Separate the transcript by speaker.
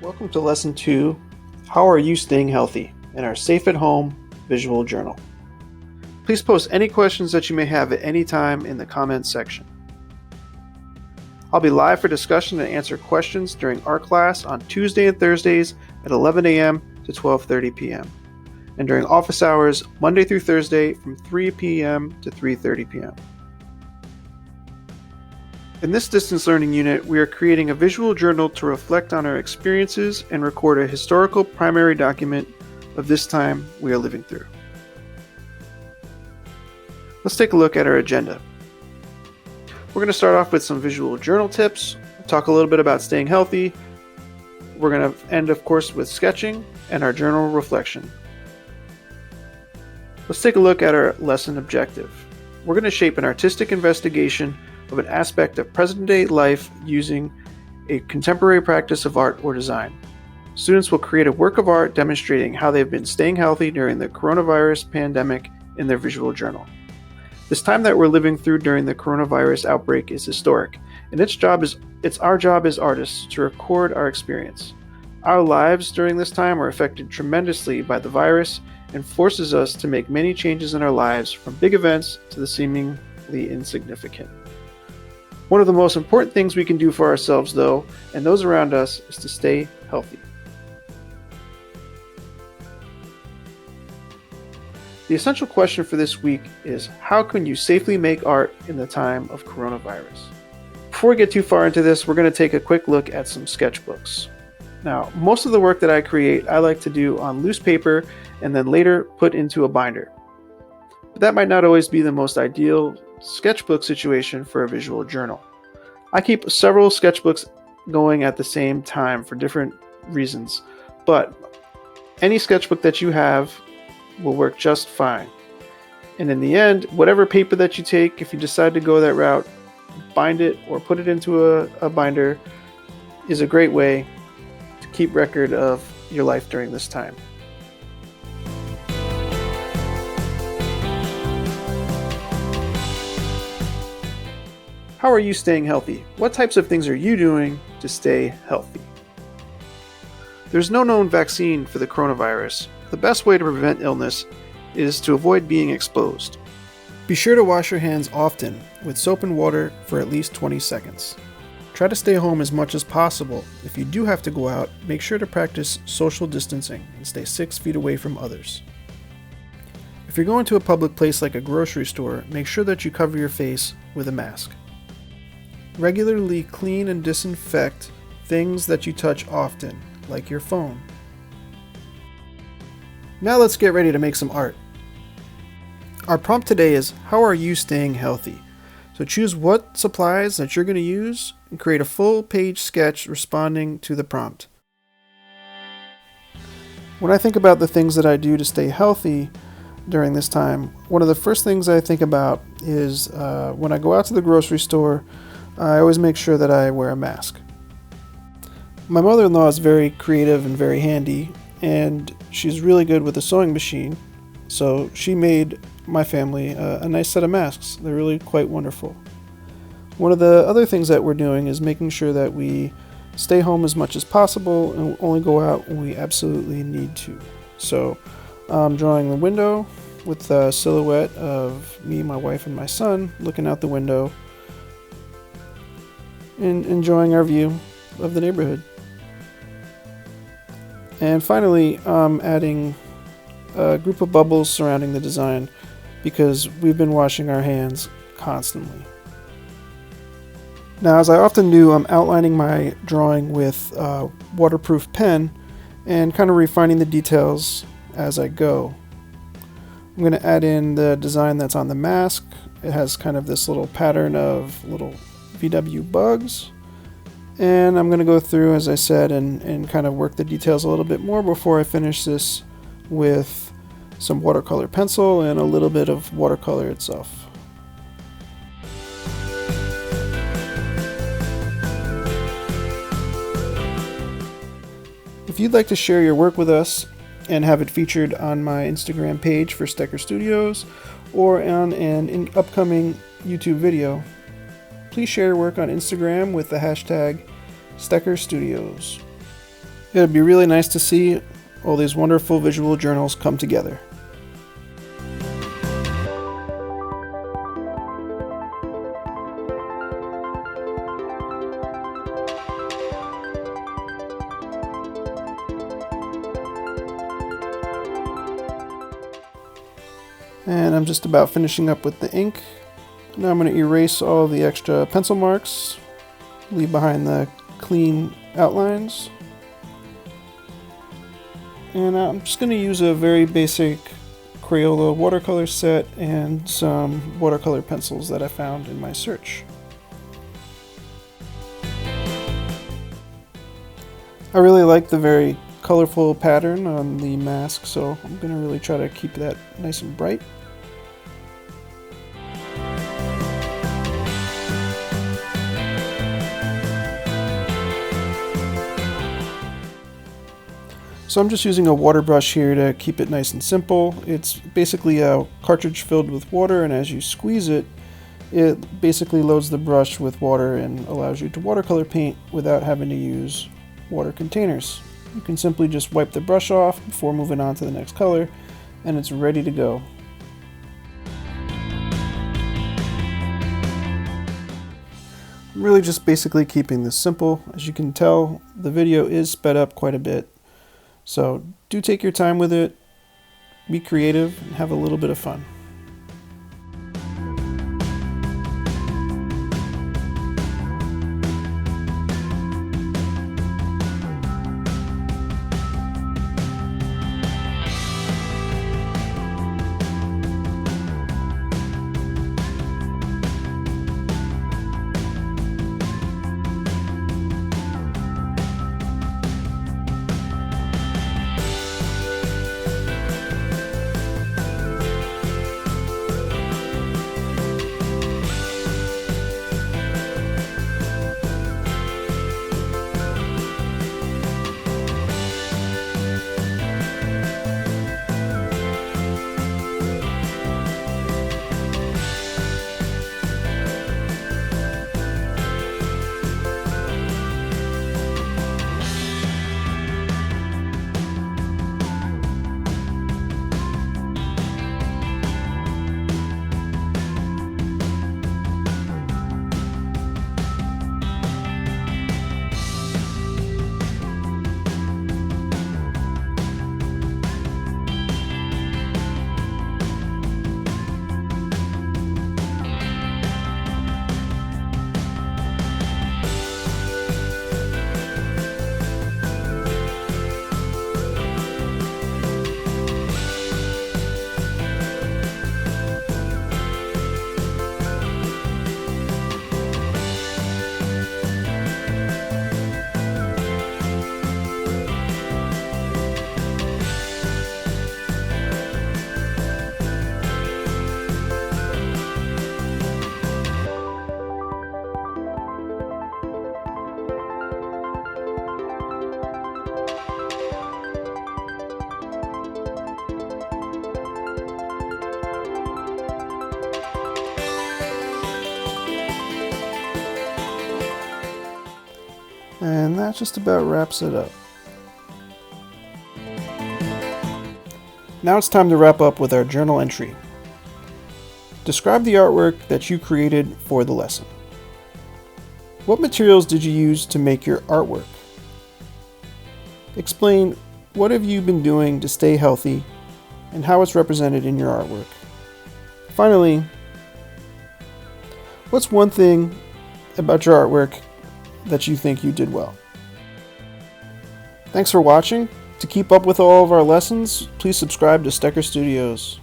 Speaker 1: Welcome to Lesson 2, How Are You Staying Healthy? In our Safe at Home Visual Journal. Please post any questions that you may have at any time in the comments section. I'll be live for discussion and answer questions during art class on Tuesday and Thursdays at 11 a.m. to 12:30 p.m. and during office hours Monday through Thursday from 3 p.m. to 3:30 p.m. In this distance learning unit, we are creating a visual journal to reflect on our experiences and record a historical primary document of this time we are living through. Let's take a look at our agenda. We're going to start off with some visual journal tips, talk a little bit about staying healthy. We're going to end, of course, with sketching and our journal reflection. Let's take a look at our lesson objective. We're going to shape an artistic investigation of an aspect of present-day life using a contemporary practice of art or design. Students will create a work of art demonstrating how they've been staying healthy during the coronavirus pandemic in their visual journal. This time that we're living through during the coronavirus outbreak is historic, and it's our job as artists to record our experience. Our lives during this time are affected tremendously by the virus and forces us to make many changes in our lives, from big events to the seemingly insignificant. One of the most important things we can do for ourselves, though, and those around us, is to stay healthy. The essential question for this week is, how can you safely make art in the time of coronavirus? Before we get too far into this, we're going to take a quick look at some sketchbooks. Now, most of the work that I create, I like to do on loose paper and then later put into a binder. But that might not always be the most ideal sketchbook situation for a visual journal. I keep several sketchbooks going at the same time for different reasons, but any sketchbook that you have will work just fine. And in the end, whatever paper that you take, if you decide to go that route, bind it or put it into a binder is a great way to keep record of your life during this time. How are you staying healthy? What types of things are you doing to stay healthy? There's no known vaccine for the coronavirus. The best way to prevent illness is to avoid being exposed. Be sure to wash your hands often with soap and water for at least 20 seconds. Try to stay home as much as possible. If you do have to go out, make sure to practice social distancing and stay 6 feet away from others. If you're going to a public place like a grocery store, make sure that you cover your face with a mask. Regularly clean and disinfect things that you touch often, like your phone. Now let's get ready to make some art. Our prompt today is, how are you staying healthy? So choose what supplies that you're going to use and create a full page sketch responding to the prompt. When I think about the things that I do to stay healthy during this time, one of the first things I think about is when I go out to the grocery store, I always make sure that I wear a mask. My mother-in-law is very creative and very handy, and she's really good with a sewing machine, so she made my family a nice set of masks. They're really quite wonderful. One of the other things that we're doing is making sure that we stay home as much as possible and only go out when we absolutely need to. So I'm drawing the window with a silhouette of me, my wife, and my son looking out the window and enjoying our view of the neighborhood. And finally, adding a group of bubbles surrounding the design because we've been washing our hands constantly. Now, as I often do, I'm outlining my drawing with a waterproof pen and kind of refining the details as I go. I'm going to add in the design that's on the mask. It has kind of this little pattern of little VW bugs. And I'm going to go through, as I said, and kind of work the details a little bit more before I finish this with some watercolor pencil and a little bit of watercolor itself. If you'd like to share your work with us and have it featured on my Instagram page for Stecher Studios or on an upcoming YouTube video, please share your work on Instagram with the hashtag Stecher Studios. It'd be really nice to see all these wonderful visual journals come together. And I'm just about finishing up with the ink. Now I'm going to erase all the extra pencil marks, leave behind the clean outlines. And I'm just going to use a very basic Crayola watercolor set and some watercolor pencils that I found in my search. I really like the very colorful pattern on the mask, so I'm going to really try to keep that nice and bright. So I'm just using a water brush here to keep it nice and simple. It's basically a cartridge filled with water, and as you squeeze it, it basically loads the brush with water and allows you to watercolor paint without having to use water containers. You can simply just wipe the brush off before moving on to the next color, and it's ready to go. I'm really just basically keeping this simple. As you can tell, the video is sped up quite a bit. So do take your time with it, be creative, and have a little bit of fun. And that just about wraps it up. Now it's time to wrap up with our journal entry. Describe the artwork that you created for the lesson. What materials did you use to make your artwork? Explain what have you been doing to stay healthy and how it's represented in your artwork. Finally, what's one thing about your artwork that you think you did well? Thanks for watching. To keep up with all of our lessons, please subscribe to Stecher Studios.